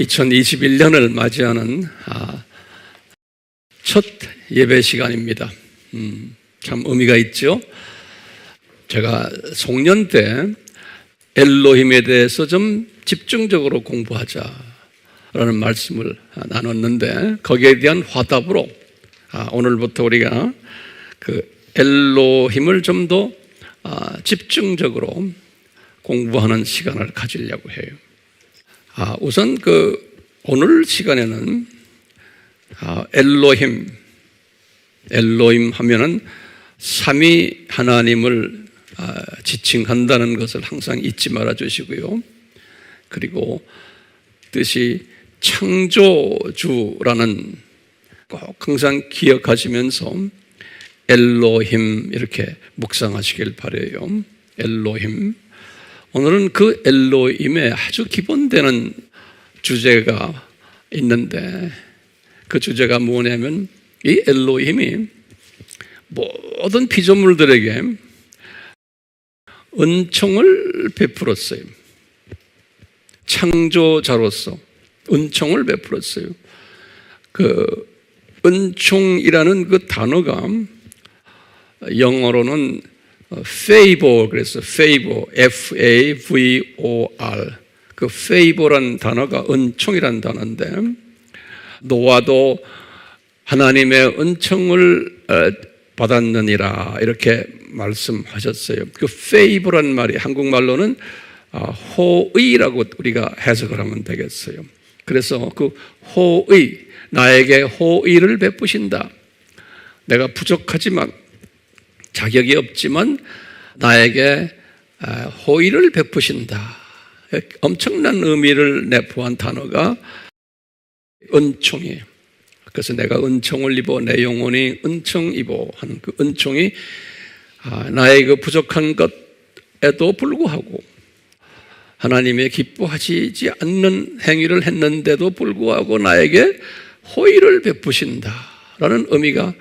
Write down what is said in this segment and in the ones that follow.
2021년을 맞이하는 첫 예배 시간입니다. 참 의미가 있죠. 제가 송년 때 엘로힘에 대해서 좀 집중적으로 공부하자라는 말씀을 나눴는데, 거기에 대한 화답으로 오늘부터 우리가 그 엘로힘을 좀 더 집중적으로 공부하는 시간을 가지려고 해요. 우선 오늘 시간에는 엘로힘 하면은 삼위 하나님을 지칭한다는 것을 항상 잊지 말아 주시고요. 그리고 뜻이 창조주라는 꼭 항상 기억하시면서 엘로힘 이렇게 묵상하시길 바라요. 엘로힘. 오늘은 그 엘로힘에 아주 기본되는 주제가 있는데, 그 주제가 뭐냐면 이 엘로힘이 모든 피조물들에게 은총을 베풀었어요. 창조자로서 은총을 베풀었어요. 그 은총이라는 그 단어가 영어로는 favor, 그래서 favor, F-A-V-O-R. 그 favor란 단어가 은총이란 단어인데, 노아도 하나님의 은총을 받았느니라 이렇게 말씀하셨어요. 그 favor란 말이 한국말로는 호의라고 우리가 해석을 하면 되겠어요. 그래서 그 호의, 나에게 호의를 베푸신다. 내가 부족하지만, 자격이 없지만 나에게 호의를 베푸신다. 엄청난 의미를 내포한 단어가 은총이에요. 그래서 내가 은총을 입어 내 영혼이 은총 입어 하는 그 은총이 나의 그 부족한 것에도 불구하고, 하나님의 기뻐하시지 않는 행위를 했는데도 불구하고 나에게 호의를 베푸신다라는 의미가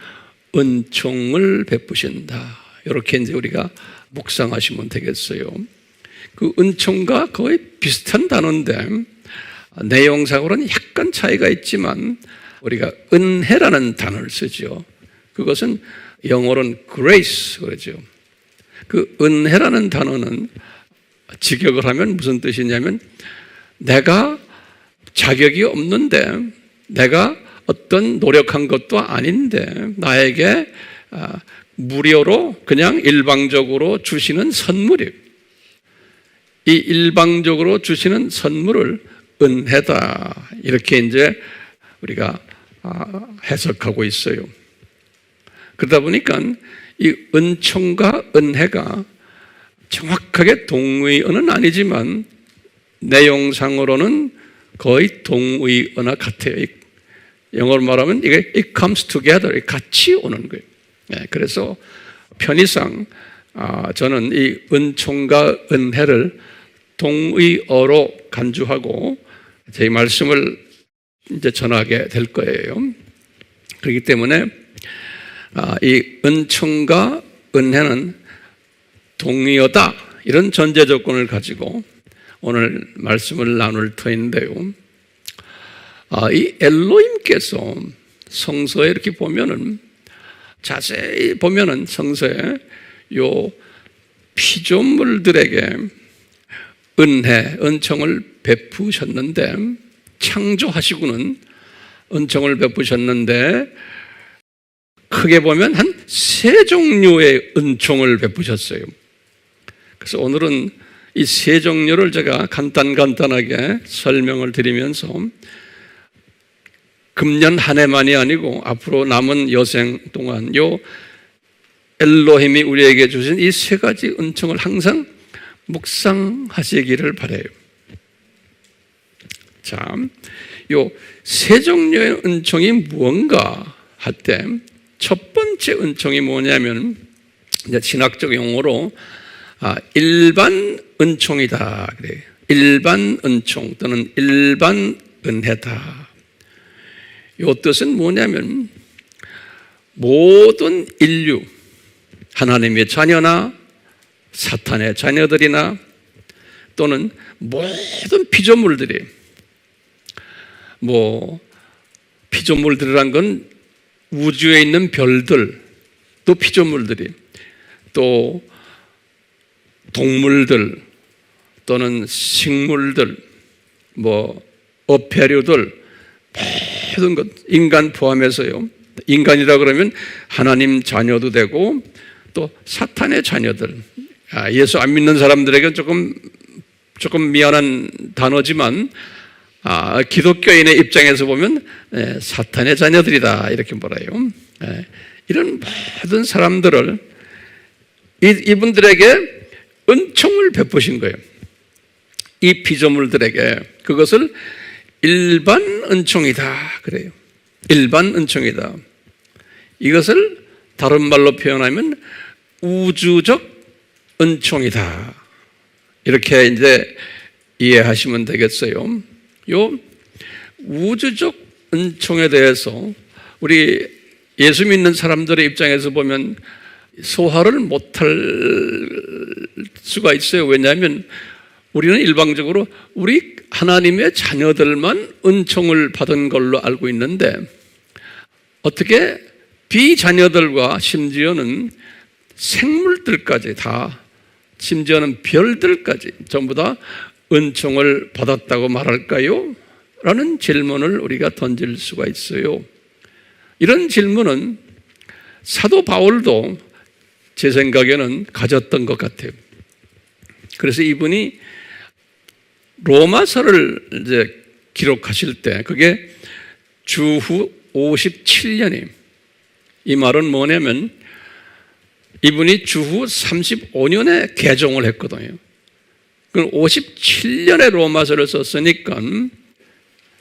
은총을 베푸신다. 이렇게 이제 우리가 묵상하시면 되겠어요. 그 은총과 거의 비슷한 단어인데 내용상으로는 약간 차이가 있지만 우리가 은혜라는 단어를 쓰죠. 그것은 영어로는 grace 그러죠. 그 은혜라는 단어는 직역을 하면 무슨 뜻이냐면, 내가 자격이 없는데, 내가 어떤 노력한 것도 아닌데 나에게 무료로 그냥 일방적으로 주시는 선물이에요. 이 일방적으로 주시는 선물을 은혜다 이렇게 이제 우리가 해석하고 있어요. 그러다 보니까 이 은총과 은혜가 정확하게 동의어는 아니지만 내용상으로는 거의 동의어나 같아요. 영어로 말하면 이게 it comes together, 같이 오는 거예요. 그래서 편의상 저는 이 은총과 은혜를 동의어로 간주하고 제 말씀을 이제 전하게 될 거예요. 그렇기 때문에 이 은총과 은혜는 동의어다, 이런 전제 조건을 가지고 오늘 말씀을 나눌 터인데요. 이 엘로힘께서 성서에 이렇게 보면은, 자세히 보면은 성서에 요 피조물들에게 은혜, 은총을 베푸셨는데, 창조하시고는 은총을 베푸셨는데 크게 보면 한 3종류의 은총을 베푸셨어요. 그래서 오늘은 이 3종류를 제가 간단하게 설명을 드리면서 금년 한 해만이 아니고 앞으로 남은 여생 동안 요 엘로힘이 우리에게 주신 이 3가지 은총을 항상 묵상하시기를 바라요. 자, 요 3종류의 은총이 무언가 할 때 첫 번째 은총이 뭐냐면, 이제 신학적 용어로 일반 은총이다 그래요. 일반 은총 또는 일반 은혜다. 이 뜻은 뭐냐면, 모든 인류, 하나님의 자녀나 사탄의 자녀들이나 또는 모든 피조물들이 피조물들이란 건 우주에 있는 별들, 또 피조물들이, 또 동물들, 또는 식물들, 어패류들, 모든 것, 인간 포함해서요. 인간이라 그러면 하나님 자녀도 되고 또 사탄의 자녀들. 예수 안 믿는 사람들에게 조금 미안한 단어지만 기독교인의 입장에서 보면 사탄의 자녀들이다 이렇게 말해요. 이런 모든 사람들을 이분들에게 은총을 베푸신 거예요. 이 피조물들에게 그것을 일반 은총이다 그래요. 일반 은총이다. 이것을 다른 말로 표현하면 우주적 은총이다. 이렇게 이제 이해하시면 되겠어요. 요 우주적 은총에 대해서 우리 예수 믿는 사람들의 입장에서 보면 소화를 못할 수가 있어요. 왜냐하면 우리는 일방적으로 우리 하나님의 자녀들만 은총을 받은 걸로 알고 있는데 어떻게 비자녀들과 심지어는 생물들까지 다, 심지어는 별들까지 전부 다 은총을 받았다고 말할까요? 라는 질문을 우리가 던질 수가 있어요. 이런 질문은 사도 바울도 제 생각에는 가졌던 것 같아요. 그래서 이분이 로마서를 이제 기록하실 때 그게 주후 57년이, 이 말은 뭐냐면 이분이 주후 35년에 개종을 했거든요. 그럼 57년에 로마서를 썼으니까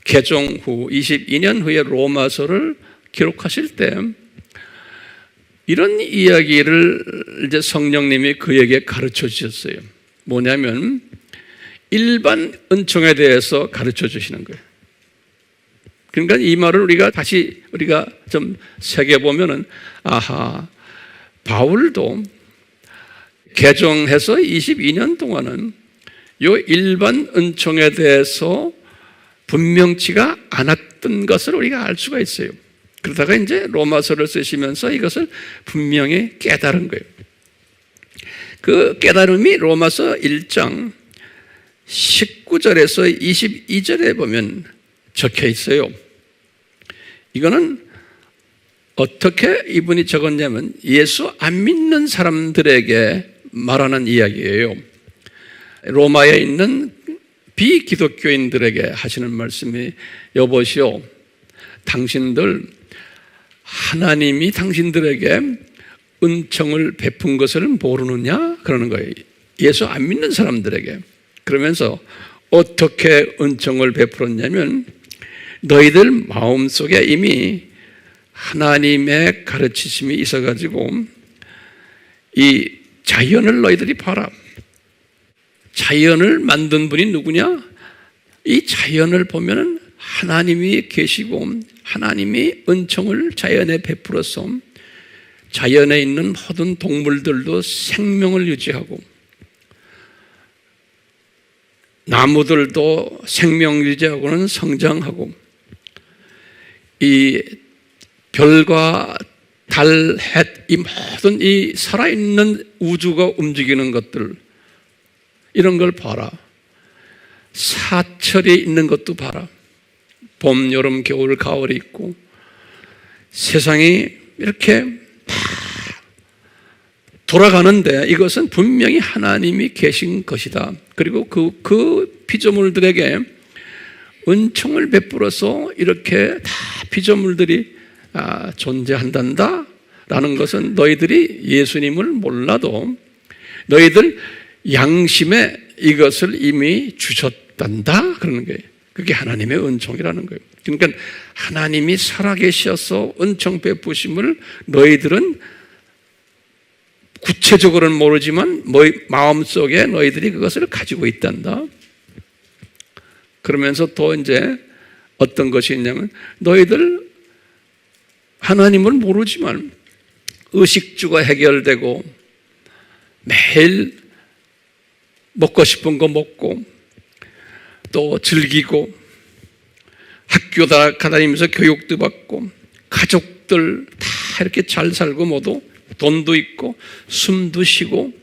개종 후 22년 후에 로마서를 기록하실 때 이런 이야기를 이제 성령님이 그에게 가르쳐 주셨어요. 뭐냐면 일반 은총에 대해서 가르쳐 주시는 거예요. 그러니까 이 말을 우리가 좀 새겨보면은, 바울도 개종해서 22년 동안은 요 일반 은총에 대해서 분명치가 않았던 것을 우리가 알 수가 있어요. 그러다가 이제 로마서를 쓰시면서 이것을 분명히 깨달은 거예요. 그 깨달음이 로마서 1장 19절에서 22절에 보면 적혀 있어요. 이거는 어떻게 이분이 적었냐면 예수 안 믿는 사람들에게 말하는 이야기예요. 로마에 있는 비기독교인들에게 하시는 말씀이, 여보시오, 당신들 하나님이 당신들에게 은총을 베푼 것을 모르느냐? 그러는 거예요. 예수 안 믿는 사람들에게. 그러면서 어떻게 은총을 베풀었냐면 너희들 마음속에 이미 하나님의 가르치심이 있어가지고 이 자연을 너희들이 봐라. 자연을 만든 분이 누구냐? 이 자연을 보면은 하나님이 계시고 하나님이 은총을 자연에 베풀어서 자연에 있는 모든 동물들도 생명을 유지하고 나무들도 생명 유지하고는 성장하고 이 별과 달, 햇, 이 모든 이 살아있는 우주가 움직이는 것들, 이런 걸 봐라. 사철이 있는 것도 봐라. 봄, 여름, 겨울, 가을이 있고 세상이 이렇게 다 돌아가는데 이것은 분명히 하나님이 계신 것이다. 그리고 그 피조물들에게 은총을 베풀어서 이렇게 다 피조물들이 존재한단다 라는 것은 너희들이 예수님을 몰라도 너희들 양심에 이것을 이미 주셨단다 그러는 거예요. 그게 하나님의 은총이라는 거예요. 그러니까 하나님이 살아계셔서 은총 베푸심을 너희들은 구체적으로는 모르지만 마음속에 너희들이 그것을 가지고 있단다. 그러면서 또 이제 어떤 것이 있냐면 너희들 하나님을 모르지만 의식주가 해결되고 매일 먹고 싶은 거 먹고 또 즐기고 학교 다니면서 교육도 받고 가족들 다 이렇게 잘 살고 모두 돈도 있고 숨도 쉬고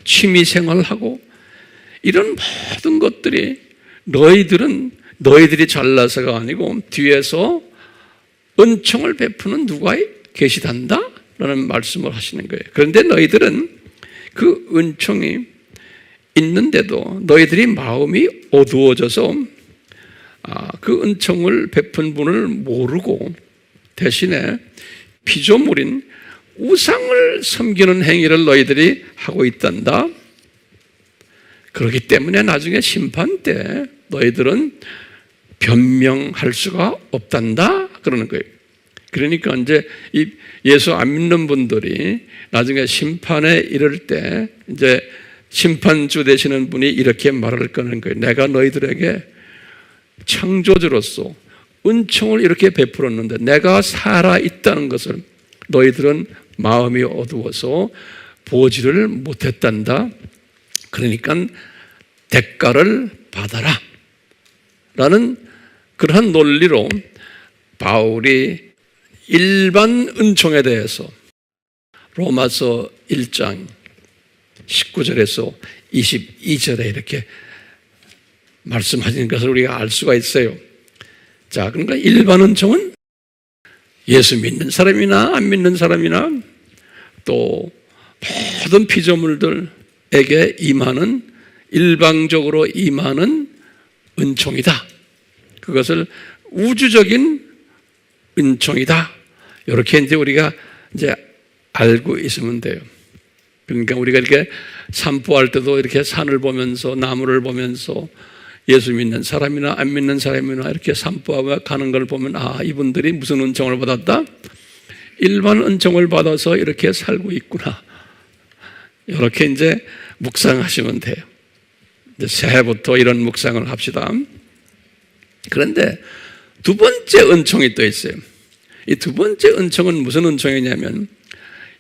취미생활하고 이런 모든 것들이 너희들이 잘나서가 아니고 뒤에서 은총을 베푸는 누가 계시단다? 라는 말씀을 하시는 거예요. 그런데 너희들은 그 은총이 있는데도 너희들이 마음이 어두워져서 그 은총을 베푼 분을 모르고 대신에 피조물인 우상을 섬기는 행위를 너희들이 하고 있단다. 그렇기 때문에 나중에 심판 때 너희들은 변명할 수가 없단다 그러는 거예요. 그러니까 이제 이 예수 안 믿는 분들이 나중에 심판에 이를 때 이제 심판주 되시는 분이 이렇게 말을 거는 거예요. 내가 너희들에게 창조주로서 은총을 이렇게 베풀었는데 내가 살아 있다는 것을 너희들은 마음이 어두워서 보지를 못했단다. 그러니까 대가를 받아라 라는 그러한 논리로 바울이 일반 은총에 대해서 로마서 1장 19절에서 22절에 이렇게 말씀하시는 것을 우리가 알 수가 있어요. 자, 그러니까 일반 은총은 예수 믿는 사람이나 안 믿는 사람이나 또 모든 피조물들에게 임하는 일방적으로 임하는 은총이다. 그것을 우주적인 은총이다. 이렇게 이제 우리가 이제 알고 있으면 돼요. 그러니까 우리가 이렇게 산보할 때도 이렇게 산을 보면서 나무를 보면서 예수 믿는 사람이나 안 믿는 사람이나 이렇게 산보하고 가는 걸 보면 이분들이 무슨 은총을 받았다? 일반 은총을 받아서 이렇게 살고 있구나. 이렇게 이제 묵상하시면 돼요. 이제 새해부터 이런 묵상을 합시다. 그런데 두 번째 은총이 또 있어요. 이 두 번째 은총은 무슨 은총이냐면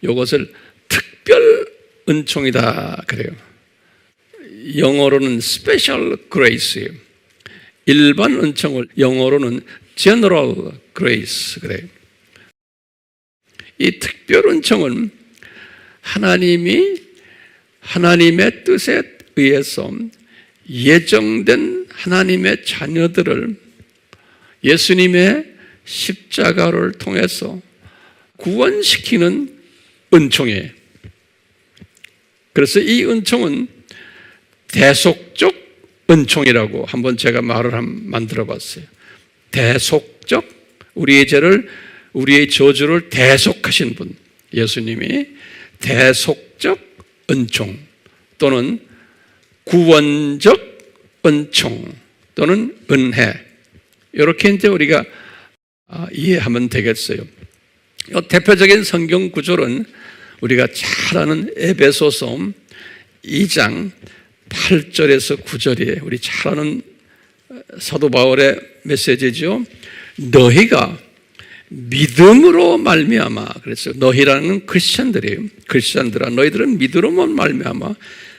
이것을 특별 은총이다 그래요. 영어로는 special grace예요. 일반 은총을 영어로는 general grace 그래요. 이 특별 은총은 하나님의 뜻에 의해서 예정된 하나님의 자녀들을 예수님의 십자가를 통해서 구원시키는 은총이에요. 그래서 이 은총은 대속적 은총이라고 한번 제가 말을 만들어 봤어요. 대속적, 우리의 죄를, 우리의 저주를 대속하신 분, 예수님이 대속적 은총 또는 구원적 은총 또는 은혜, 이렇게 이제 우리가 이해하면 되겠어요. 이 대표적인 성경 구절은 우리가 잘 아는 에베소서 2장 8절에서 9절이에요. 우리 잘 아는 사도 바울의 메시지죠. 너희가 믿음으로 말미암아, 그랬어요. 너희라는 크리스천들이에요. 크리스천들아, 너희들은 믿음으로 말미암아.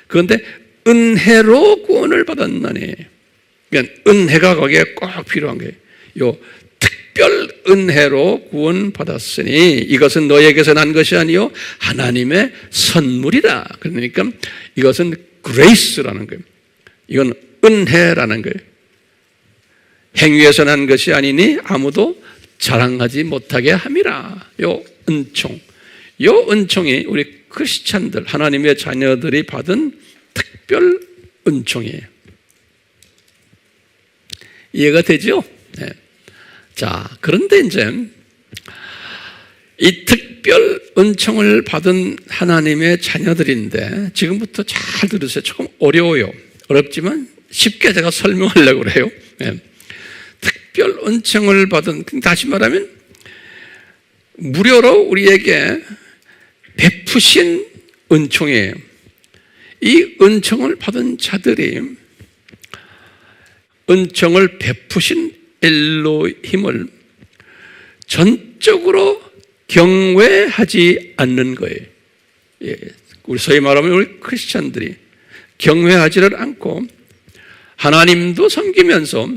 그런데 은혜로 구원을 받았나니. 그러니까 은혜가 거기에 꼭 필요한 거예요. 요 특별 은혜로 구원 받았으니 이것은 너희에게서 난 것이 아니요 하나님의 선물이라. 그러니까 이것은 그레이스라는 거예요. 이건 은혜라는 거예요. 행위에서 난 것이 아니니 아무도 자랑하지 못하게 함이라. 요 은총, 요 은총이 우리 크리스찬들, 하나님의 자녀들이 받은 특별 은총이에요. 이해가 되죠? 네. 자, 그런데 이제 이 특별 은총을 받은 하나님의 자녀들인데 지금부터 잘 들으세요. 조금 어려워요. 어렵지만 쉽게 제가 설명하려고 그래요. 네. 특별 은총을 받은, 다시 말하면 무료로 우리에게 베푸신 은총이에요. 이 은총을 받은 자들이 은총을 베푸신 엘로힘을 전적으로 경외하지 않는 거예요. 예, 우리 소위 말하면 우리 크리스찬들이 경외하지를 않고 하나님도 섬기면서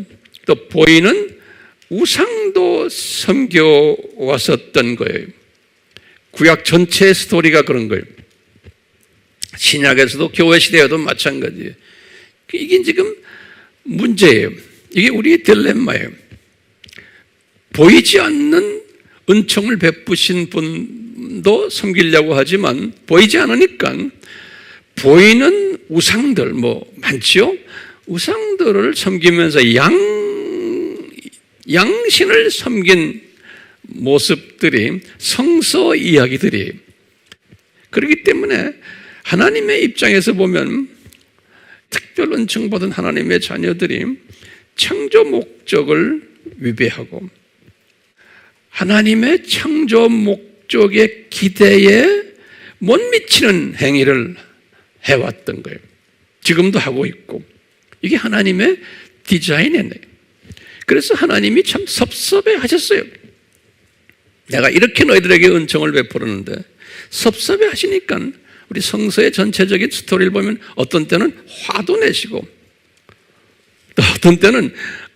또 보이는 우상도 섬겨왔었던 거예요. 구약 전체의 스토리가 그런 거예요. 신약에서도 교회 시대에도 마찬가지예요. 이게 지금 문제예요. 이게 우리의 딜레마예요. 보이지 않는 은총을 베푸신 분도 섬기려고 하지만 보이지 않으니까 보이는 우상들 많지요? 우상들을 섬기면서 양신을 섬긴 모습들이 성서 이야기들이에요. 그렇기 때문에 하나님의 입장에서 보면 특별 은총 받은 하나님의 자녀들이 창조 목적을 위배하고 하나님의 창조 목적의 기대에 못 미치는 행위를 해왔던 거예요. 지금도 하고 있고 이게 하나님의 디자인이네. 그래서 하나님이 참 섭섭해 하셨어요. 내가 이렇게 너희들에게 은총을 베풀었는데 섭섭해 하시니까 우리 성서의 전체적인 스토리를 보면 어떤 때는 화도 내시고 또 어떤 때는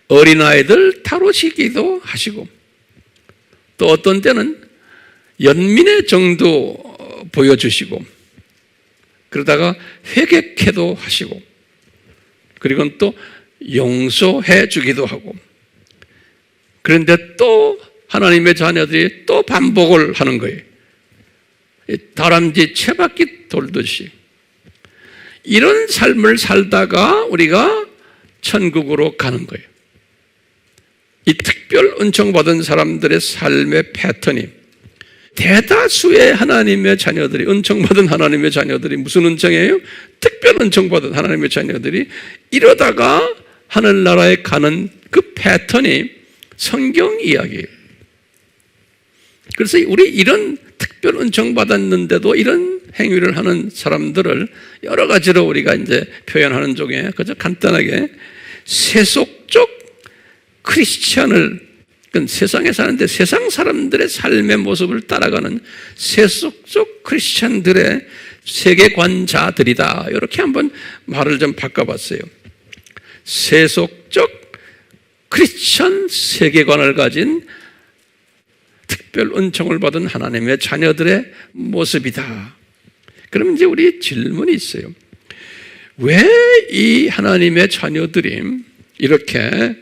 어린아이들 다루시기도 하시고 또 어떤 때는 연민의 정도 보여주시고 그러다가 회개케도 하시고 그리고 또 용서해 주기도 하고 그런데 또 하나님의 자녀들이 또 반복을 하는 거예요. 다람쥐 채바퀴 돌듯이 이런 삶을 살다가 우리가 천국으로 가는 거예요. 이 특별 은총 받은 사람들의 삶의 패턴이 대다수의 하나님의 자녀들이 은총 받은 하나님의 자녀들이 무슨 은총이에요? 특별 은총 받은 하나님의 자녀들이 이러다가 하늘나라에 가는 그 패턴이 성경 이야기예요. 그래서 우리 이런 특별 은총 받았는데도 이런 행위를 하는 사람들을 여러 가지로 우리가 이제 표현하는 중에 그저 간단하게 세속적 크리스천을 세상에 사는데 세상 사람들의 삶의 모습을 따라가는 세속적 크리스천들의 세계관자들이다. 이렇게 한번 말을 좀 바꿔봤어요. 세속적 크리스천 세계관을 가진 특별 은총을 받은 하나님의 자녀들의 모습이다. 그럼 이제 우리 질문이 있어요. 왜 이 하나님의 자녀들이 이렇게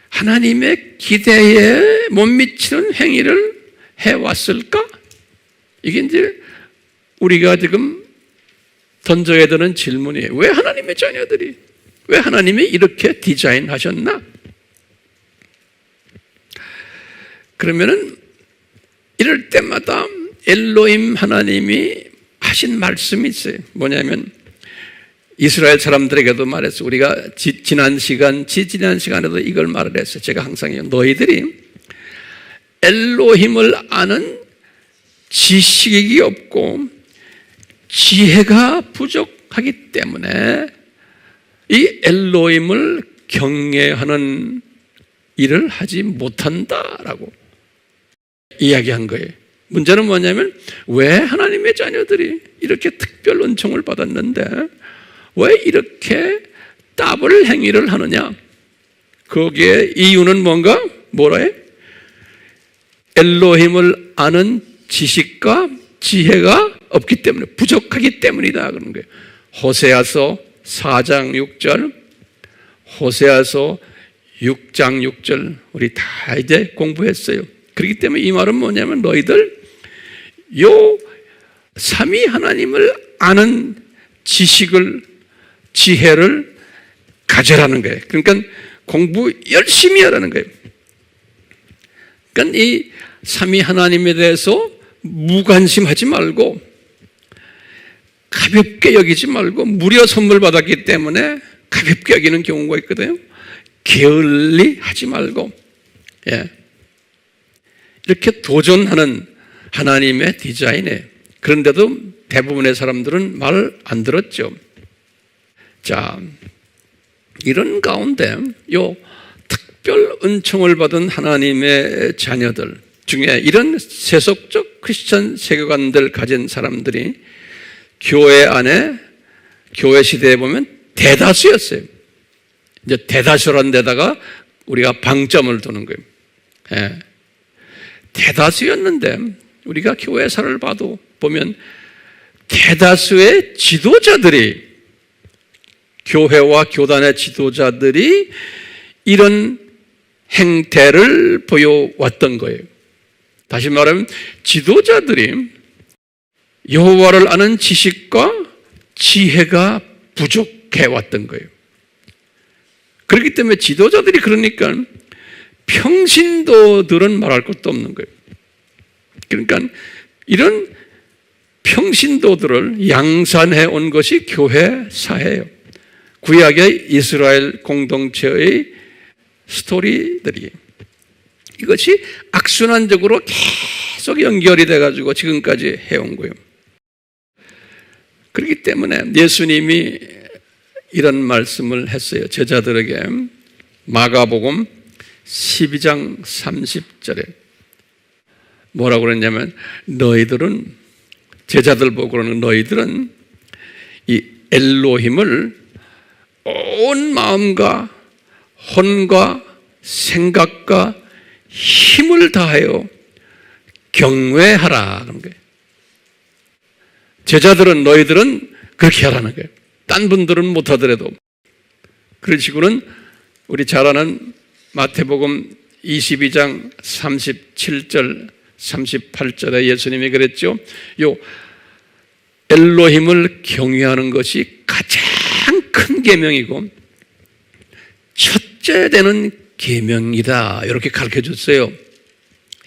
하나님의 기대에 못 미치는 행위를 해왔을까? 이게 이제 우리가 지금 던져야 되는 질문이에요. 왜 하나님의 자녀들이, 왜 하나님이 이렇게 디자인하셨나? 그러면은 이럴 때마다 엘로힘 하나님이 하신 말씀이 있어요. 뭐냐면 이스라엘 사람들에게도 말했어요. 우리가 지난 시간에도 이걸 말을 했어요. 제가 항상 너희들이 엘로힘을 아는 지식이 없고 지혜가 부족하기 때문에 이 엘로힘을 경외하는 일을 하지 못한다라고 이야기한 거예요. 문제는 뭐냐면 왜 하나님의 자녀들이 이렇게 특별 은총을 받았는데 왜 이렇게 따블 행위를 하느냐? 거기에 이유는 뭔가? 뭐라 해? 엘로힘을 아는 지식과 지혜가 없기 때문에, 부족하기 때문이다 그런 거예요. 호세아서 4장 6절, 호세아서 6장 6절 우리 다 이제 공부했어요. 그렇기 때문에 이 말은 뭐냐면 너희들 요 삼위 하나님을 아는 지혜를 가져라는 거예요. 그러니까 공부 열심히 하라는 거예요. 그러니까 이 삼위 하나님에 대해서 무관심하지 말고 가볍게 여기지 말고 무료 선물 받았기 때문에 가볍게 여기는 경우가 있거든요. 게을리 하지 말고 이렇게 도전하는 하나님의 디자인에 그런데도 대부분의 사람들은 말 안 들었죠. 자, 이런 가운데 요 특별 은총을 받은 하나님의 자녀들 중에 이런 세속적 크리스천 세계관들 가진 사람들이 교회 안에 교회 시대에 보면 대다수였어요. 이제 대다수란 데다가 우리가 방점을 두는 거예요. 예. 대다수였는데 우리가 교회사를 보면 대다수의 지도자들이, 교회와 교단의 지도자들이 이런 행태를 보여왔던 거예요. 다시 말하면 지도자들이 여호와를 아는 지식과 지혜가 부족해 왔던 거예요. 그렇기 때문에 지도자들이 그러니까 평신도들은 말할 것도 없는 거예요. 그러니까 이런 평신도들을 양산해 온 것이 교회 사회예요. 구약의 이스라엘 공동체의 스토리들이, 이것이 악순환적으로 계속 연결이 돼가지고 지금까지 해온 거예요. 그렇기 때문에 예수님이 이런 말씀을 했어요. 제자들에게 마가복음 12장 30절에 뭐라고 그랬냐면, 너희들은, 제자들 보고 그러는, 너희들은 이 엘로힘을 온 마음과 혼과 생각과 힘을 다하여 경외하라 그런 거예요. 제자들은, 너희들은 그렇게 하라는 거예요. 딴 분들은 못하더라도. 그런 식으로는 우리 잘 아는 마태복음 22장 37절 38절에 예수님이 그랬죠. 요 엘로힘을 경외하는 것이 가장 큰 계명이고 첫째 되는 계명이다, 이렇게 가르쳐 줬어요.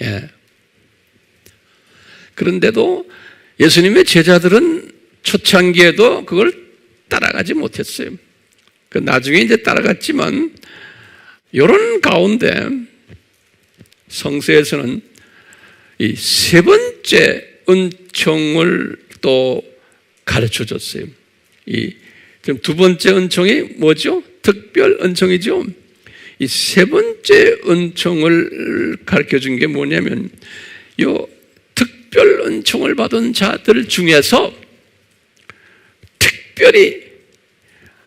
예. 그런데도 예수님의 제자들은 초창기에도 그걸 따라가지 못했어요. 나중에 이제 따라갔지만, 이런 가운데 성서에서는 이 세 번째 은총을 또 가르쳐 줬어요. 지금 두 번째 은총이 뭐죠? 특별 은총이죠. 이 세 번째 은총을 가르쳐 준 게 뭐냐면, 요 특별 은총을 받은 자들 중에서 특별히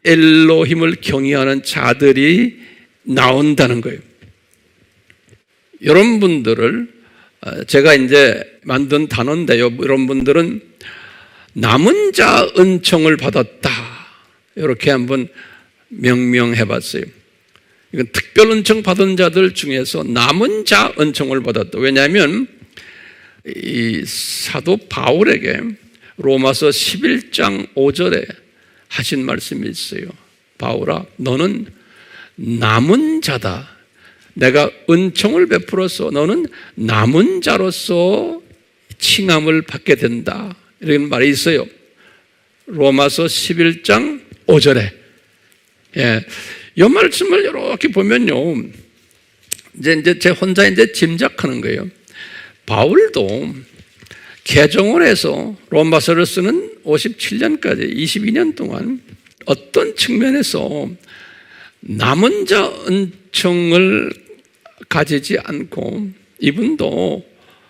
엘로힘을 경외하는 자들이 나온다는 거예요. 이런 분들을 제가 이제 만든 단어인데요, 이런 분들은 남은 자 은총을 받았다, 이렇게 한번 명명해 봤어요. 이건 특별 은총 받은 자들 중에서 남은 자 은총을 받았다. 왜냐하면 이 사도 바울에게 로마서 11장 5절에 하신 말씀이 있어요. 바울아, 너는 남은 자다. 내가 은총을 베풀어서 너는 남은 자로서 칭함을 받게 된다, 이런 말이 있어요. 로마서 11장 5절에. 예. 이 말씀을 이렇게 보면요, 이제 제 혼자 짐작하는 거예요. 바울도 개종을 해서 로마서를 쓰는 57년까지 22년 동안 어떤 측면에서 남은 자 은총을 가지지 않고, 이분도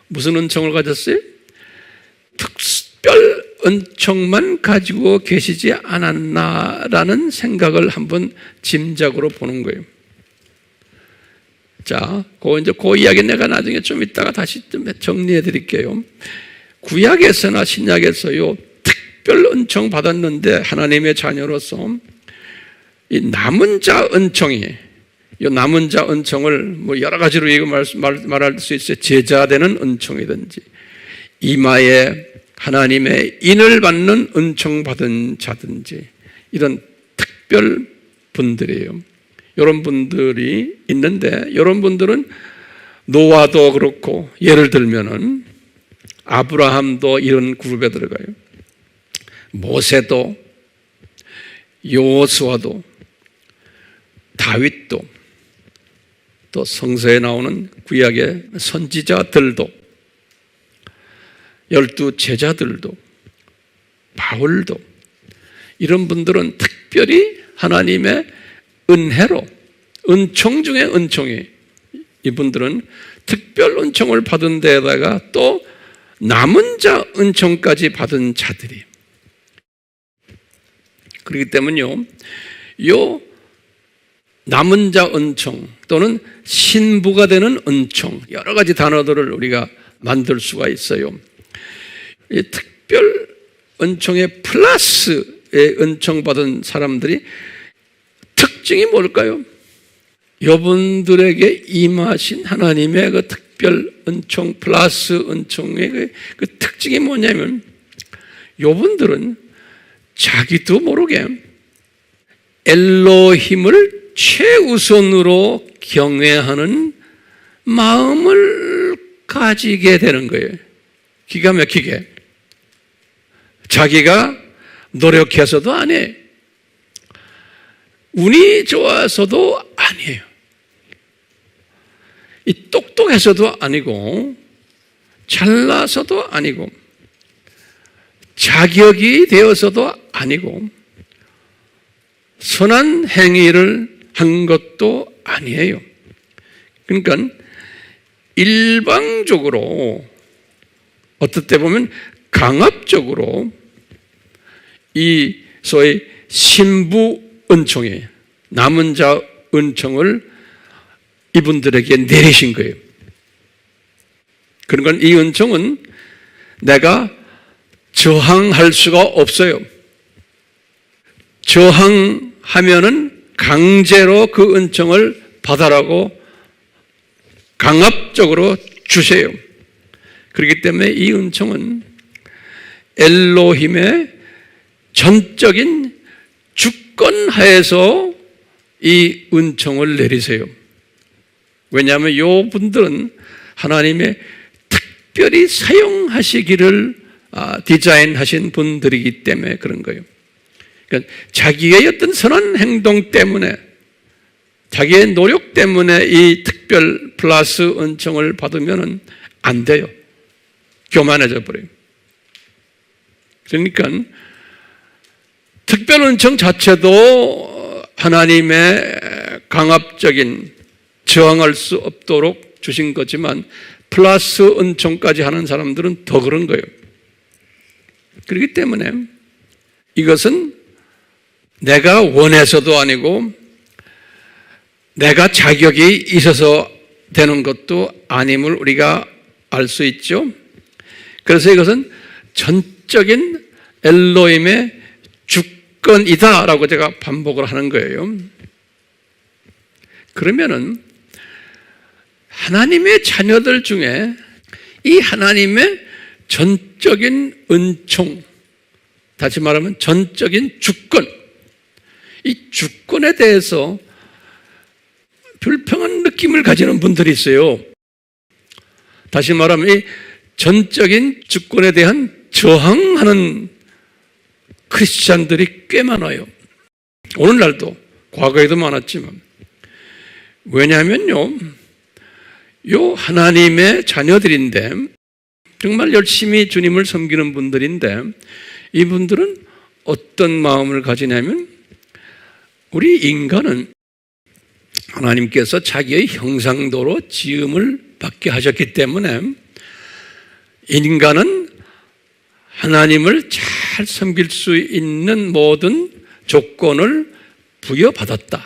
무슨 은총을 가졌어요? 특별 은총만 가지고 계시지 않았나라는 생각을 한번 짐작으로 보는 거예요. 자, 그 이야기 내가 나중에 좀 이따가 다시 좀 정리해 드릴게요. 구약에서나 신약에서요, 특별 은총 받았는데 하나님의 자녀로서 이 남은 자 은총이, 이 남은 자 은총을 뭐 여러 가지로 말할 수 있어요. 제자 되는 은총이든지, 이마에 하나님의 인을 받는 은총 받은 자든지, 이런 특별 분들이에요. 이런 분들이 있는데, 이런 분들은 노아도 그렇고, 예를 들면은 아브라함도 이런 그룹에 들어가요. 모세도, 여호수아도, 다윗도, 또 성서에 나오는 구약의 선지자들도, 12 제자들도, 바울도, 이런 분들은 특별히 하나님의 은혜로, 은총 중에 은총이, 이분들은 특별 은총을 받은 데에다가 또 남은 자 은총까지 받은 자들이. 그렇기 때문에요, 요 남은 자 은총 또는 신부가 되는 은총, 여러 가지 단어들을 우리가 만들 수가 있어요. 이 특별 은총의 플러스의 은총 받은 사람들이 특징이 뭘까요? 여러분들에게 임하신 하나님의 그 특별 은총 플러스 은총의 그 특징이 뭐냐면, 여러분들은 자기도 모르게 엘로힘을 최우선으로 경외하는 마음을 가지게 되는 거예요. 기가 막히게. 자기가 노력해서도 아니에요. 운이 좋아서도 아니에요. 이 똑똑해서도 아니고, 잘나서도 아니고, 자격이 되어서도 아니고, 선한 행위를 한 것도 아니에요. 그러니까 일방적으로, 어떨 때 보면 강압적으로 이 소위 신부 은총에, 남은 자 은총을 이분들에게 내리신 거예요. 그러니까 이 은총은 내가 저항할 수가 없어요. 저항하면은 강제로 그 은총을 받아라고 강압적으로 주세요. 그렇기 때문에 이 은총은 엘로힘의 전적인 주권 하에서 이 은총을 내리세요. 왜냐하면 이 분들은 하나님의 특별히 사용하시기를 디자인하신 분들이기 때문에 그런 거예요. 그러니까 자기의 어떤 선한 행동 때문에, 자기의 노력 때문에 이 특별 플러스 은총을 받으면 안 돼요. 교만해져 버려요. 그러니까 특별 은총 자체도 하나님의 강압적인, 저항할 수 없도록 주신 거지만 플러스 은총까지 하는 사람들은 더 그런 거예요. 그렇기 때문에 이것은 내가 원해서도 아니고 내가 자격이 있어서 되는 것도 아님을 우리가 알 수 있죠. 그래서 이것은 전적인 엘로힘의 주권이다라고 제가 반복을 하는 거예요. 그러면은 하나님의 자녀들 중에 이 하나님의 전적인 은총, 다시 말하면 전적인 주권, 이 주권에 대해서 불평한 느낌을 가지는 분들이 있어요. 다시 말하면 이 전적인 주권에 대한 저항하는 크리스찬들이 꽤 많아요. 오늘날도, 과거에도 많았지만. 왜냐하면요, 요 하나님의 자녀들인데, 정말 열심히 주님을 섬기는 분들인데, 이분들은 어떤 마음을 가지냐면, 우리 인간은 하나님께서 자기의 형상도로 지음을 받게 하셨기 때문에 인간은 하나님을 잘 섬길 수 있는 모든 조건을 부여받았다라는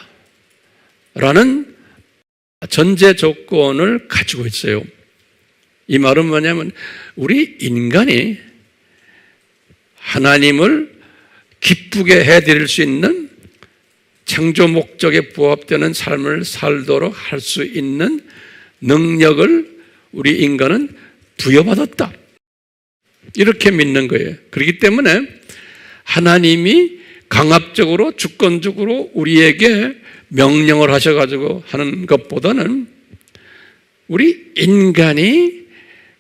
전제 조건을 가지고 있어요. 이 말은 뭐냐면 우리 인간이 하나님을 기쁘게 해드릴 수 있는 창조 목적에 부합되는 삶을 살도록 할 수 있는 능력을 우리 인간은 부여받았다. 이렇게 믿는 거예요. 그렇기 때문에 하나님이 강압적으로 주권적으로 우리에게 명령을 하셔가지고 하는 것보다는 우리 인간이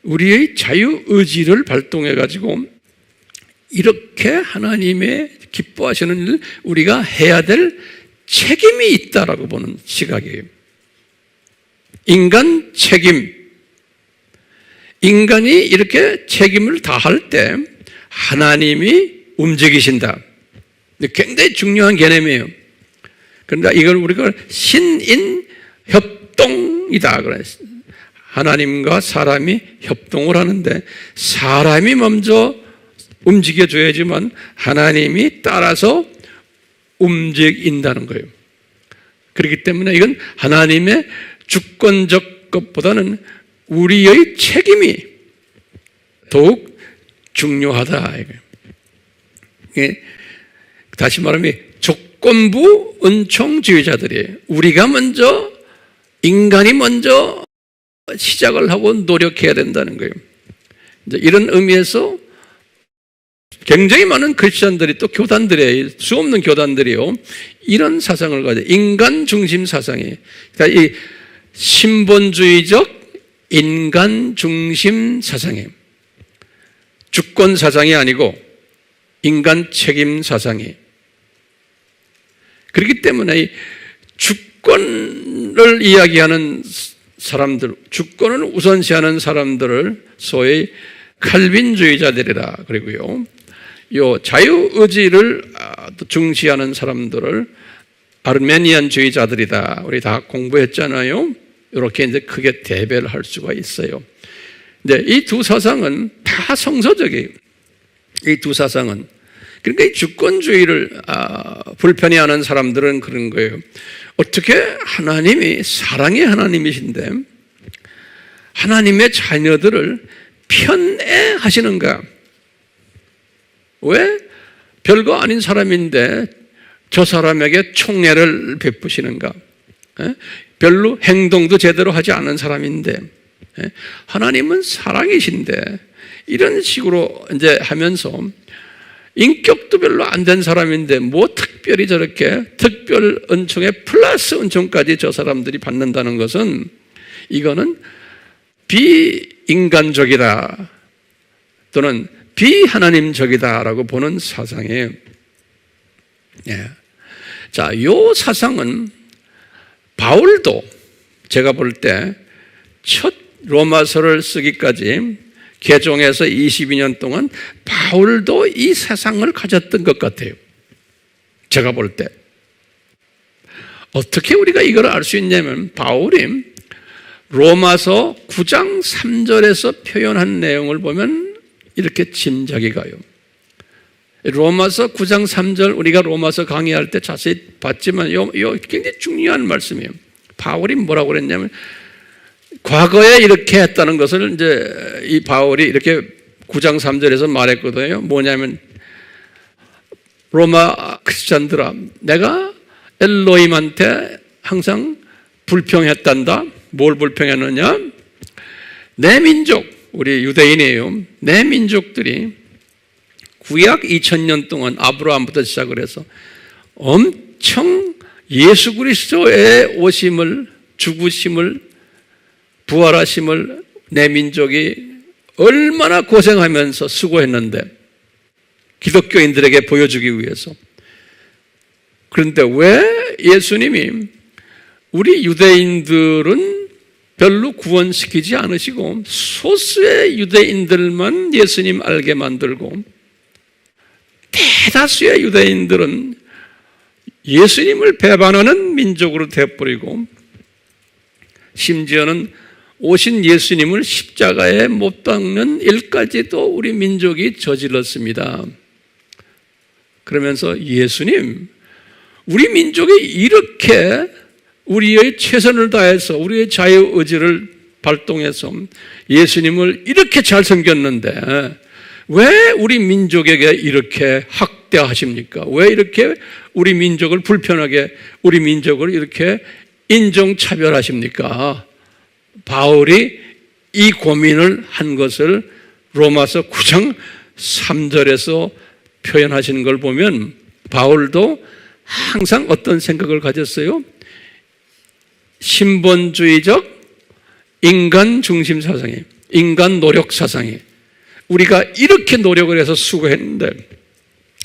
우리의 자유의지를 발동해가지고 이렇게 하나님의 기뻐하시는 일을 우리가 해야 될 책임이 있다라고 보는 시각이에요. 인간 책임. 인간이 이렇게 책임을 다할 때 하나님이 움직이신다. 굉장히 중요한 개념이에요. 그러니까 이걸 우리가 신인협동이다. 하나님과 사람이 협동을 하는데 사람이 먼저 움직여줘야지만 하나님이 따라서 움직인다는 거예요. 그렇기 때문에 이건 하나님의 주권적 것보다는 우리의 책임이 더욱 중요하다. 다시 말하면 조건부 은총주의자들이에요. 우리가 먼저, 인간이 먼저 시작을 하고 노력해야 된다는 거예요. 이제 이런 의미에서 굉장히 많은 크리스천들이 또 교단들이에요. 수없는 교단들이요. 이런 사상을 가져. 인간 중심 사상이에요. 그러니까 이 신본주의적 인간 중심 사상이에요. 주권 사상이 아니고 인간 책임 사상이에요. 그렇기 때문에 이 주권을 이야기하는 사람들, 주권을 우선시하는 사람들을 소위 칼빈주의자들이라 그리고요. 요 자유의지를 중시하는 사람들을 아르메니안주의자들이다. 우리 다 공부했잖아요. 이렇게 이제 크게 대별을 할 수가 있어요. 근데 이 두 사상은 다 성서적이에요. 이 두 사상은. 그러니까 이 주권주의를 불편해하는 사람들은 그런 거예요. 어떻게 하나님이 사랑의 하나님이신데 하나님의 자녀들을 편애하시는가? 왜? 별거 아닌 사람인데 저 사람에게 총애를 베푸시는가? 별로 행동도 제대로 하지 않은 사람인데 하나님은 사랑이신데 이런 식으로 이제 하면서 인격도 별로 안 된 사람인데 뭐 특별히 저렇게 특별 은총에 플러스 은총까지 저 사람들이 받는다는 것은 이거는 비인간적이다 또는 비하나님적이다라고 보는 사상이에요. 예. 자, 요 사상은 바울도 제가 볼 때 첫 로마서를 쓰기까지 개종해서 22년 동안 바울도 이 사상을 가졌던 것 같아요. 제가 볼 때. 어떻게 우리가 이걸 알 수 있냐면 바울이 로마서 9장 3절에서 표현한 내용을 보면 이렇게 짐작이 가요. 로마서 9장 3절 우리가 로마서 강의할 때 자세히 봤지만 요 굉장히 중요한 말씀이에요. 바울이 뭐라고 그랬냐면 과거에 이렇게 했다는 것을 이제 이 바울이 이렇게 9장 3절에서 말했거든요. 뭐냐면 로마 크리스찬들아 내가 엘로힘한테 항상 불평했단다. 뭘 불평했느냐? 내 민족, 우리 유대인이에요. 내 민족들이 구약 2000년 동안 아브라함부터 시작을 해서 엄청 예수 그리스도의 오심을, 죽으심을, 부활하심을 내 민족이 얼마나 고생하면서 수고했는데 기독교인들에게 보여주기 위해서. 그런데 왜 예수님이 우리 유대인들은 별로 구원시키지 않으시고 소수의 유대인들만 예수님 알게 만들고 대다수의 유대인들은 예수님을 배반하는 민족으로 되어버리고 심지어는 오신 예수님을 십자가에 못 박는 일까지도 우리 민족이 저질렀습니다. 그러면서 예수님, 우리 민족이 이렇게 우리의 최선을 다해서 우리의 자유의지를 발동해서 예수님을 이렇게 잘 섬겼는데 왜 우리 민족에게 이렇게 학대하십니까? 왜 이렇게 우리 민족을 불편하게, 우리 민족을 이렇게 인종차별하십니까? 바울이 이 고민을 한 것을 로마서 9장 3절에서 표현하시는 걸 보면 바울도 항상 어떤 생각을 가졌어요? 신본주의적 인간 중심 사상이에요. 인간 노력 사상이에요. 우리가 이렇게 노력을 해서 수고했는데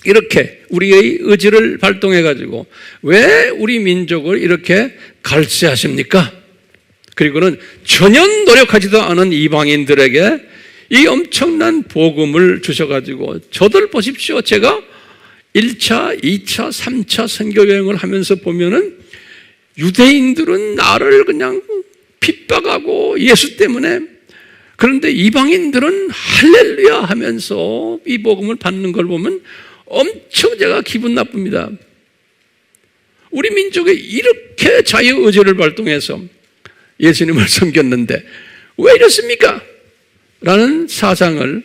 이렇게 우리의 의지를 발동해가지고 왜 우리 민족을 이렇게 갈세하십니까? 그리고는 전혀 노력하지도 않은 이방인들에게 이 엄청난 복음을 주셔가지고 저들 보십시오. 제가 1차, 2차, 3차 선교여행을 하면서 보면은 유대인들은 나를 그냥 핍박하고 예수 때문에, 그런데 이방인들은 할렐루야 하면서 이 복음을 받는 걸 보면 엄청 제가 기분 나쁩니다. 우리 민족이 이렇게 자유의지를 발동해서 예수님을 섬겼는데 왜 이렇습니까? 라는 사상을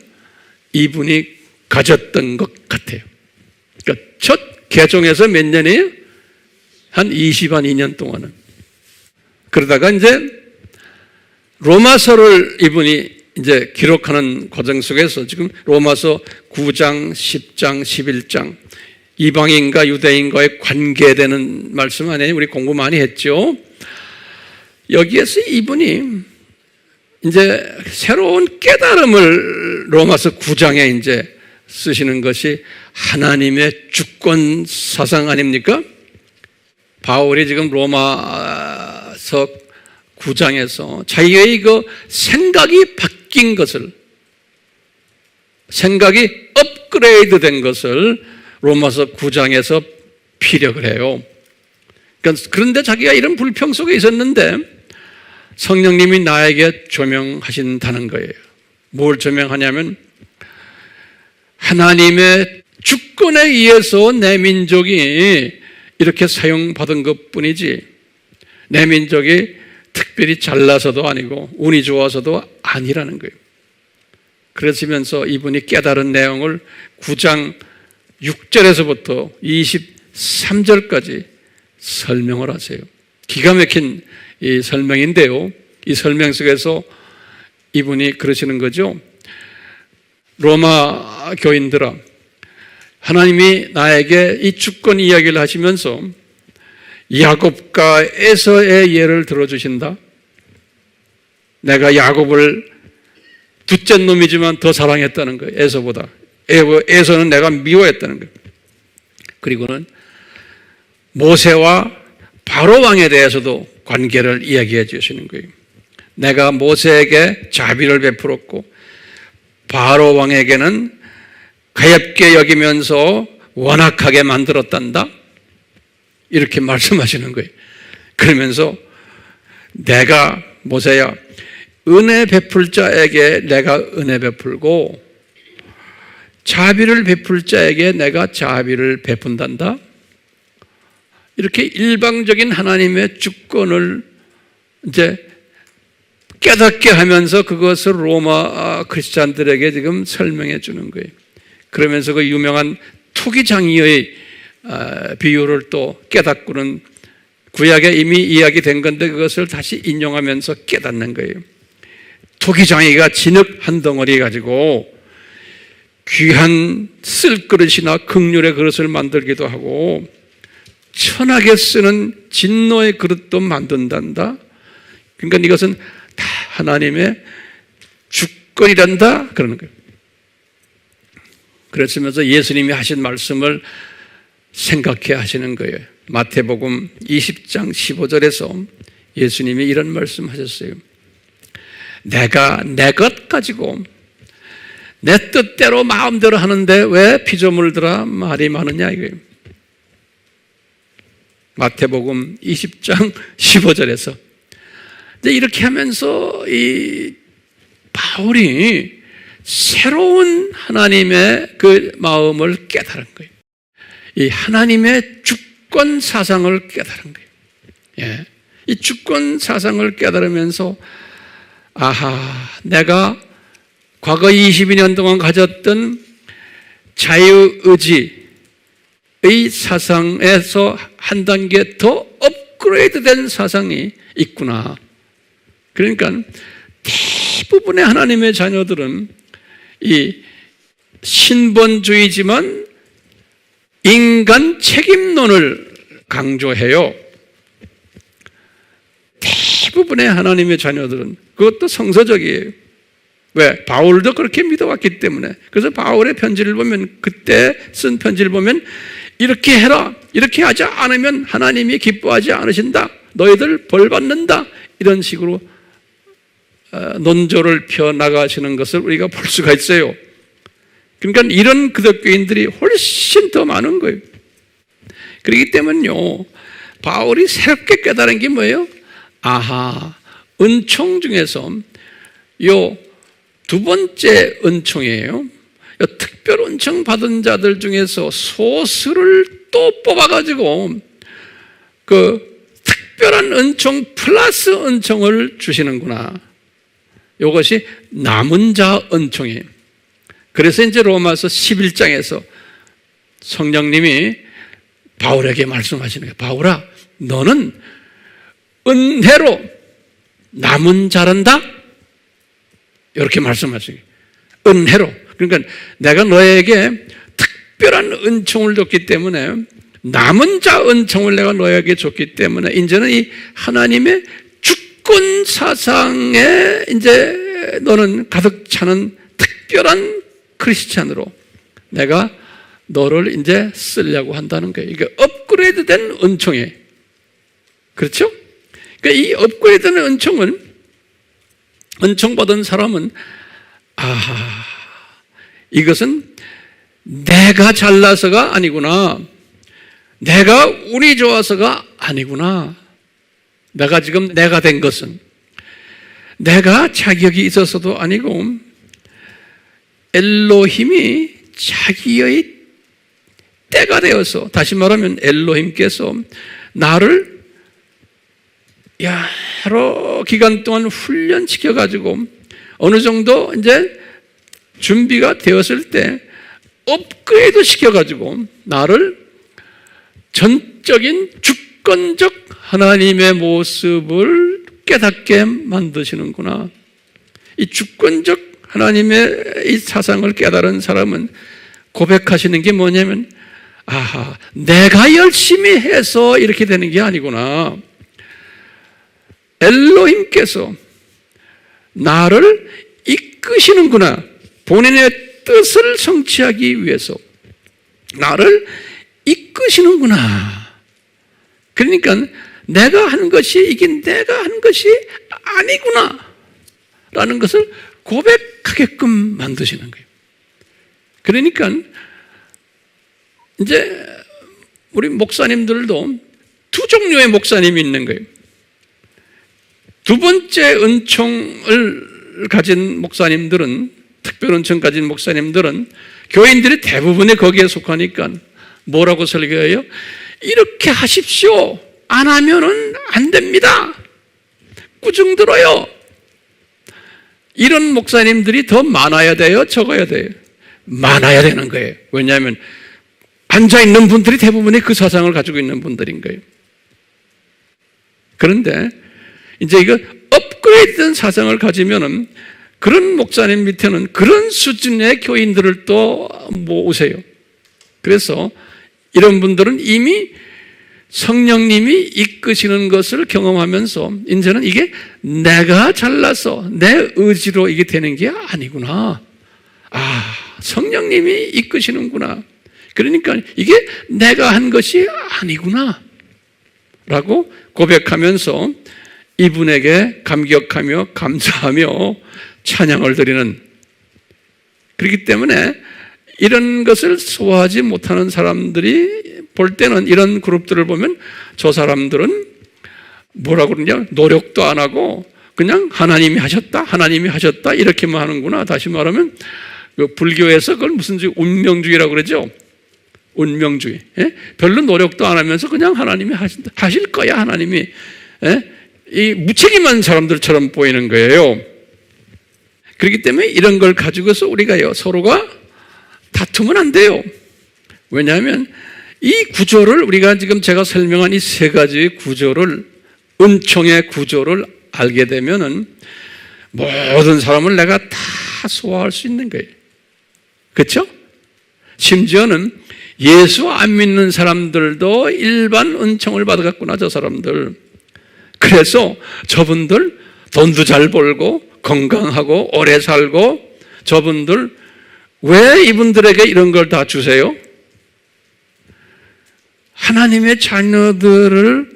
이분이 가졌던 것 같아요. 그러니까 첫 개종에서 몇 년이에요? 한 22년 동안은. 그러다가 이제 로마서를 이분이 이제 기록하는 과정 속에서 지금 로마서 9장, 10장, 11장 이방인과 유대인과의 관계되는 말씀 아니에요? 우리 공부 많이 했죠? 여기에서 이분이 이제 새로운 깨달음을 로마서 9장에 이제 쓰시는 것이 하나님의 주권 사상 아닙니까? 바울이 지금 로마서 9장에서 자기의 그 생각이 바뀐 것을, 생각이 업그레이드 된 것을 로마서 9장에서 피력을 해요. 그런데 자기가 이런 불평 속에 있었는데 성령님이 나에게 조명하신다는 거예요. 뭘 조명하냐면 하나님의 주권에 의해서 내 민족이 이렇게 사용받은 것뿐이지 내 민족이 특별히 잘나서도 아니고 운이 좋아서도 아니라는 거예요. 그러시면서 이분이 깨달은 내용을 9장 6절에서부터 23절까지 설명을 하세요. 기가 막힌 이 설명인데요. 이 설명 속에서 이분이 그러시는 거죠. 로마 교인들아, 하나님이 나에게 이 주권 이야기를 하시면서 야곱과 에서의 예를 들어주신다. 내가 야곱을 둘째 놈이지만 더 사랑했다는 거예요. 에서보다. 에서는 내가 미워했다는 거예요. 그리고는 모세와 바로 왕에 대해서도 관계를 이야기해 주시는 거예요. 내가 모세에게 자비를 베풀었고 바로 왕에게는 가엾게 여기면서 완악하게 만들었단다. 이렇게 말씀하시는 거예요. 그러면서 내가 모세야 은혜 베풀 자에게 내가 은혜 베풀고 자비를 베풀 자에게 내가 자비를 베푼단다. 이렇게 일방적인 하나님의 주권을 이제 깨닫게 하면서 그것을 로마 크리스찬들에게 지금 설명해 주는 거예요. 그러면서 그 유명한 투기장이의 비유를 또 깨닫고는 구약에 이미 이야기된 건데 그것을 다시 인용하면서 깨닫는 거예요. 투기장이가 진흙 한 덩어리 가지고 귀한 쓸그릇이나 극률의 그릇을 만들기도 하고 천하게 쓰는 진노의 그릇도 만든단다. 그러니까 이것은 다 하나님의 주권이란다 그러는 거예요. 그러시면서 예수님이 하신 말씀을 생각해 하시는 거예요. 마태복음 20장 15절에서 예수님이 이런 말씀 하셨어요. 내가 내 것 가지고 내 뜻대로 마음대로 하는데 왜 피조물들아 말이 많으냐 이거예요. 마태복음 20장 15절에서 이렇게 하면서 이 바울이 새로운 하나님의 그 마음을 깨달은 거예요. 이 하나님의 주권 사상을 깨달은 거예요. 예. 이 주권 사상을 깨달으면서 아하, 내가 과거 22년 동안 가졌던 자유의지의 사상에서 한 단계 더 업그레이드 된 사상이 있구나. 그러니까 대부분의 하나님의 자녀들은 이 신본주의지만 인간 책임론을 강조해요. 대부분의 하나님의 자녀들은 그것도 성서적이에요. 왜? 바울도 그렇게 믿어왔기 때문에. 그래서 바울의 편지를 보면 그때 쓴 편지를 보면 이렇게 해라. 이렇게 하지 않으면 하나님이 기뻐하지 않으신다. 너희들 벌 받는다. 이런 식으로 논조를 펴나가시는 것을 우리가 볼 수가 있어요. 그러니까 이런 기독교인들이 훨씬 더 많은 거예요. 그렇기 때문에요, 바울이 새롭게 깨달은 게 뭐예요? 아하, 은총 중에서 요 두 번째 은총이에요. 요 특별 은총 받은 자들 중에서 소수를 또 뽑아가지고 그 특별한 은총 플러스 은총을 주시는구나. 이것이 남은 자 은총이에요. 그래서 이제 로마서 11장에서 성령님이 바울에게 말씀하시는 거예요. 바울아, 너는 은혜로 남은 자란다? 이렇게 말씀하시는 거예요. 은혜로. 그러니까 내가 너에게 특별한 은총을 줬기 때문에, 남은 자 은총을 내가 너에게 줬기 때문에 이제는 이 하나님의 주권 사상에 이제 너는 가득 차는 특별한 크리스찬으로 내가 너를 이제 쓰려고 한다는 거예요. 이게 업그레이드된 은총이에요. 그렇죠? 그러니까 이 업그레이드된 은총은, 은총받은 사람은 이것은 내가 잘나서가 아니구나, 내가 운이 좋아서가 아니구나, 내가 지금 내가 된 것은 내가 자격이 있어서도 아니고 엘로힘이 자기의 때가 되어서, 다시 말하면 엘로힘께서 나를 여러 기간 동안 훈련시켜가지고 어느 정도 이제 준비가 되었을 때 업그레이드 시켜가지고 나를 전적인 주권적 하나님의 모습을 깨닫게 만드시는구나. 이 주권적 하나님의 이 사상을 깨달은 사람은 고백하시는 게 뭐냐면, 내가 열심히 해서 이렇게 되는 게 아니구나. 엘로힘께서 나를 이끄시는구나. 본인의 뜻을 성취하기 위해서 나를 이끄시는구나. 그러니까 내가 한 것이, 이게 내가 한 것이 아니구나 라는 것을 고백하게끔 만드시는 거예요. 그러니까 이제 우리 목사님들도 두 종류의 목사님이 있는 거예요. 두 번째 은총을 가진 목사님들은, 특별 은총 가진 목사님들은 교인들이 대부분이 거기에 속하니까 뭐라고 설교해요? 이렇게 하십시오. 안 하면은 안 됩니다. 꾸중 들어요. 이런 목사님들이 더 많아야 돼요? 적어야 돼요? 많아야 되는 거예요. 왜냐하면 앉아있는 분들이 대부분이 그 사상을 가지고 있는 분들인 거예요. 그런데 이제 이거 업그레이드된 사상을 가지면은 그런 목사님 밑에는 그런 수준의 교인들을 또 모으세요. 그래서 이런 분들은 이미 성령님이 이끄시는 것을 경험하면서 이제는 이게 내가 잘나서 내 의지로 이게 되는 게 아니구나. 성령님이 이끄시는구나. 그러니까 이게 내가 한 것이 아니구나 라고 고백하면서 이분에게 감격하며 감사하며 찬양을 드리는, 그렇기 때문에 이런 것을 소화하지 못하는 사람들이 볼 때는, 이런 그룹들을 보면 저 사람들은 뭐라고 그러냐, 노력도 안 하고 그냥 하나님이 하셨다 이렇게만 하는구나. 다시 말하면 그 불교에서 그걸 무슨 운명주의라고 그러죠. 운명주의. 별로 노력도 안 하면서 그냥 하나님이 하실 거야. 하나님이. 이 무책임한 사람들처럼 보이는 거예요. 그렇기 때문에 이런 걸 가지고서 우리가요, 서로가 다투면 안 돼요. 왜냐하면 이 구조를, 우리가 지금 제가 설명한 이 세 가지 구조를, 은총의 구조를 알게 되면은 모든 사람을 내가 다 소화할 수 있는 거예요. 그렇죠? 심지어는 예수 안 믿는 사람들도 일반 은총을 받아갔구나, 저 사람들. 그래서 저분들 돈도 잘 벌고 건강하고 오래 살고, 저분들 왜 이분들에게 이런 걸 다 주세요? 하나님의 자녀들을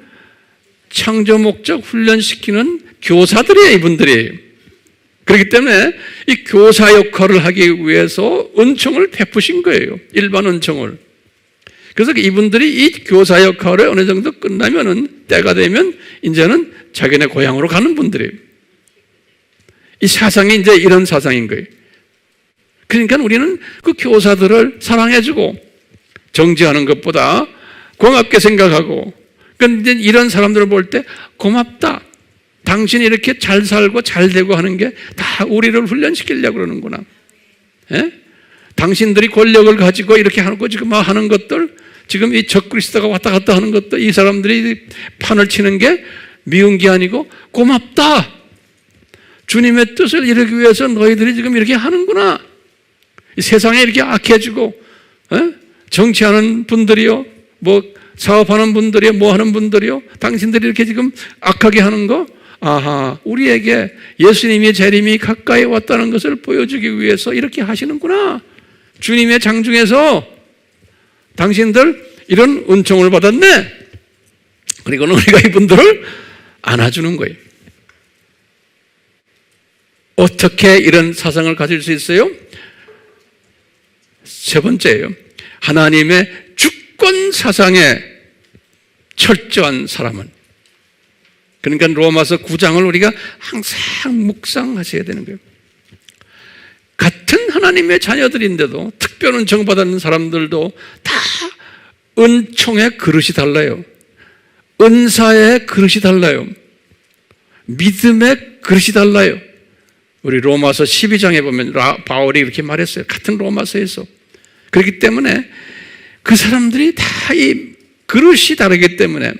창조 목적 훈련시키는 교사들이에요, 이분들이. 그렇기 때문에 이 교사 역할을 하기 위해서 은총을 베푸신 거예요, 일반 은총을. 그래서 이분들이 이 교사 역할을 어느 정도 끝나면은, 때가 되면 이제는 자기네 고향으로 가는 분들이에요. 이 사상이 이제 이런 사상인 거예요. 그러니까 우리는 그 교사들을 사랑해주고 정지하는 것보다 고맙게 생각하고, 그런데 이런 사람들을 볼 때 고맙다. 당신이 이렇게 잘 살고 잘 되고 하는 게 다 우리를 훈련시키려고 그러는구나. 예? 당신들이 권력을 가지고 이렇게 하고 지금 하는 것들, 지금 이 적그리스도가 왔다 갔다 하는 것들, 이 사람들이 판을 치는 게 미운 게 아니고 고맙다. 주님의 뜻을 이루기 위해서 너희들이 지금 이렇게 하는구나. 이 세상에 이렇게 악해지고 정치하는 분들이요, 뭐 사업하는 분들이요, 뭐 하는 분들이요, 당신들이 이렇게 지금 악하게 하는 거, 아하, 우리에게 예수님의 재림이 가까이 왔다는 것을 보여주기 위해서 이렇게 하시는구나. 주님의 장중에서 당신들 이런 은총을 받았네. 그리고는 우리가 이분들을 안아주는 거예요. 어떻게 이런 사상을 가질 수 있어요? 세 번째예요. 하나님의 주권 사상에 철저한 사람은, 그러니까 로마서 9장을 우리가 항상 묵상하셔야 되는 거예요. 같은 하나님의 자녀들인데도 특별 은총 받는 사람들도 다 은총의 그릇이 달라요. 은사의 그릇이 달라요. 믿음의 그릇이 달라요. 우리 로마서 12장에 보면 바울이 이렇게 말했어요. 같은 로마서에서. 그렇기 때문에 그 사람들이 다 이 그릇이 다르기 때문에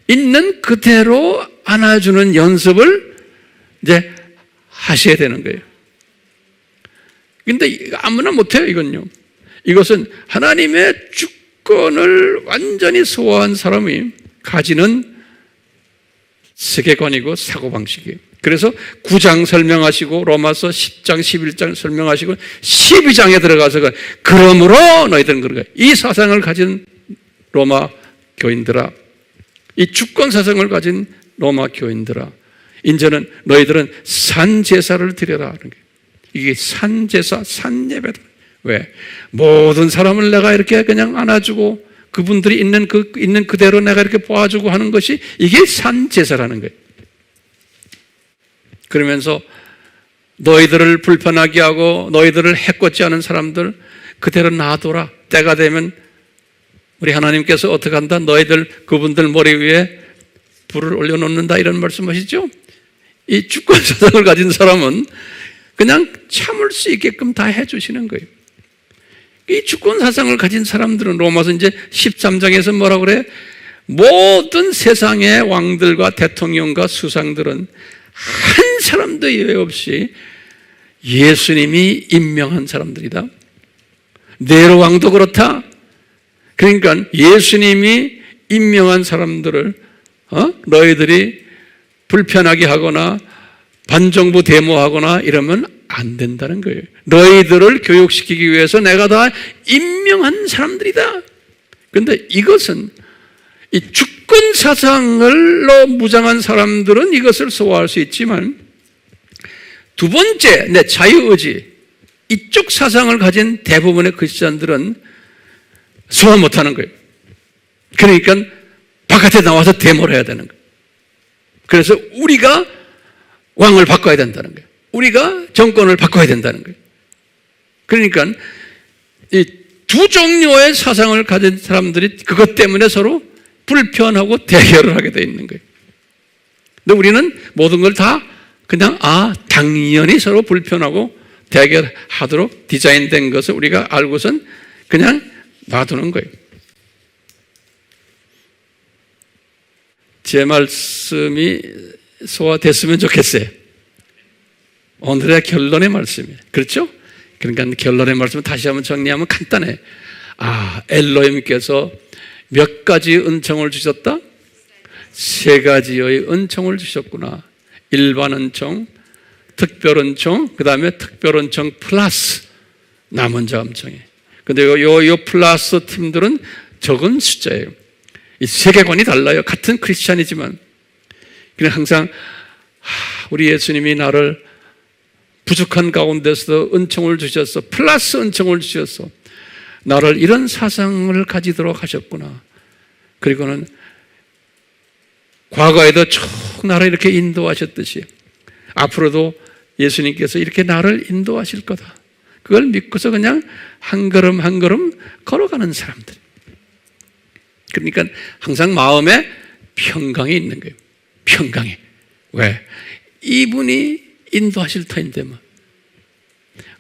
있는 그대로 안아주는 연습을 이제 하셔야 되는 거예요. 근데 아무나 못해요, 이건요. 이것은 하나님의 주권을 완전히 소화한 사람이 가지는 세계관이고 사고방식이에요. 그래서 9장 설명하시고 로마서 10장, 11장 설명하시고 12장에 들어가서 그러므로 너희들은 그런 거예요. 이 사상을 가진 로마 교인들아, 이 주권 사상을 가진 로마 교인들아, 이제는 너희들은 산제사를 드려라 하는 거예요. 이게 산제사, 산예배다. 왜? 모든 사람을 내가 이렇게 그냥 안아주고 그분들이 있는 그대로 내가 이렇게 보아주고 하는 것이 이게 산제사라는 거예요. 그러면서 너희들을 불편하게 하고 너희들을 해코지 하는 사람들 그대로 놔둬라. 때가 되면 우리 하나님께서 어떻게 한다? 너희들 그분들 머리 위에 불을 올려놓는다, 이런 말씀하시죠? 이 주권 사상을 가진 사람은 그냥 참을 수 있게끔 다 해주시는 거예요. 이 주권 사상을 가진 사람들은 로마서 이제 13장에서 뭐라고 그래? 모든 세상의 왕들과 대통령과 수상들은 한 사람도 예외 없이 예수님이 임명한 사람들이다. 네로 왕도 그렇다. 그러니까 예수님이 임명한 사람들을 너희들이 불편하게 하거나 반정부 데모하거나 이러면 안 된다는 거예요. 너희들을 교육시키기 위해서 내가 다 임명한 사람들이다. 그런데 이것은 이 주권 사상을로 무장한 사람들은 이것을 소화할 수 있지만, 두 번째, 내 자유의지, 이쪽 사상을 가진 대부분의 크리스찬들은 소화 못하는 거예요. 그러니까 바깥에 나와서 데모를 해야 되는 거예요. 그래서 우리가 왕을 바꿔야 된다는 거예요. 우리가 정권을 바꿔야 된다는 거예요. 그러니까 이 두 종류의 사상을 가진 사람들이 그것 때문에 서로 불편하고 대결을 하게 돼 있는 거예요. 근데 우리는 모든 걸 다 그냥 당연히 서로 불편하고 대결하도록 디자인된 것을 우리가 알고선 그냥 놔두는 거예요. 제 말씀이 소화됐으면 좋겠어요. 오늘의 결론의 말씀이에요. 그렇죠? 그러니까 결론의 말씀을 다시 한번 정리하면 간단해. 엘로힘께서 몇 가지 은총을 주셨다? 3가지의 은총을 주셨구나. 일반 은총, 특별 은총, 그 다음에 특별 은총 플러스 남은 자 은총이에요. 근데 요 플러스 팀들은 적은 숫자예요. 이 세계관이 달라요. 같은 크리스찬이지만. 그냥 항상 우리 예수님이 나를 부족한 가운데서도 은총을 주셔서 플러스 은총을 주셔서 나를 이런 사상을 가지도록 하셨구나. 그리고는 과거에도 쭉 나를 이렇게 인도하셨듯이 앞으로도 예수님께서 이렇게 나를 인도하실 거다. 그걸 믿고서 그냥 한 걸음 한 걸음 걸어가는 사람들. 그러니까 항상 마음에 평강이 있는 거예요. 평강이. 왜? 이분이 인도하실 터인데 뭐.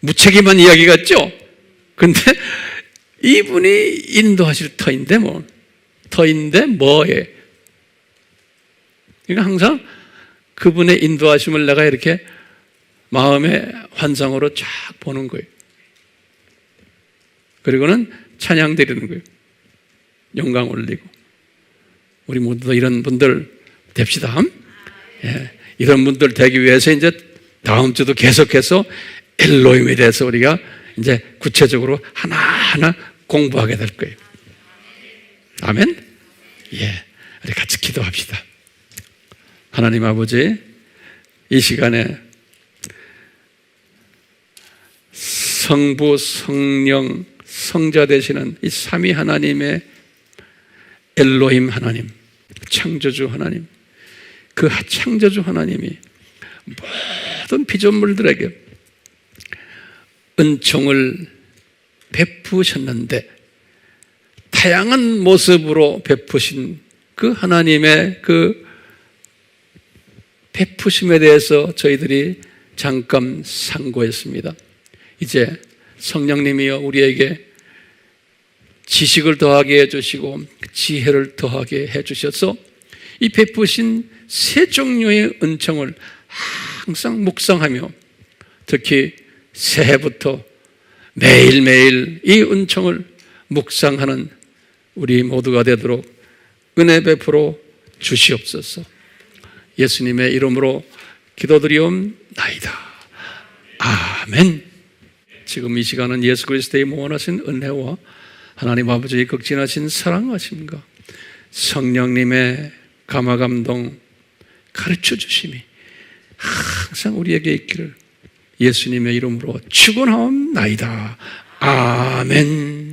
무책임한 이야기 같죠? 근데 이분이 인도하실 터인데 뭐. 터인데 뭐에? 그러니까 항상 그분의 인도하심을 내가 이렇게 마음의 환상으로 쫙 보는 거예요. 그리고는 찬양 드리는 거예요. 영광 올리고. 우리 모두 이런 분들 됩시다. 예, 이런 분들 되기 위해서 이제 다음 주도 계속해서 엘로힘에 대해서 우리가 이제 구체적으로 하나하나 공부하게 될 거예요. 아멘? 예, 우리 같이 기도합시다. 하나님 아버지, 이 시간에 성부, 성령, 성자 되시는 이 삼위 하나님의 엘로힘 하나님, 창조주 하나님, 그 창조주 하나님이 모든 피조물들에게 은총을 베푸셨는데 다양한 모습으로 베푸신 그 하나님의 그 베푸심에 대해서 저희들이 잠깐 상고했습니다. 이제 성령님이여 우리에게 지식을 더하게 해주시고 지혜를 더하게 해주셔서 이 베푸신 세 종류의 은총을 항상 묵상하며 특히 새해부터 매일매일 이 은총을 묵상하는 우리 모두가 되도록 은혜 베풀어 주시옵소서. 예수님의 이름으로 기도드리옵나이다. 아멘. 지금 이 시간은 예수 그리스도의 무한하신 은혜와 하나님 아버지의 극진하신 사랑하심과 성령님의 감화감동 가르쳐 주심이 항상 우리에게 있기를 예수님의 이름으로 축원하옵나이다. 아멘.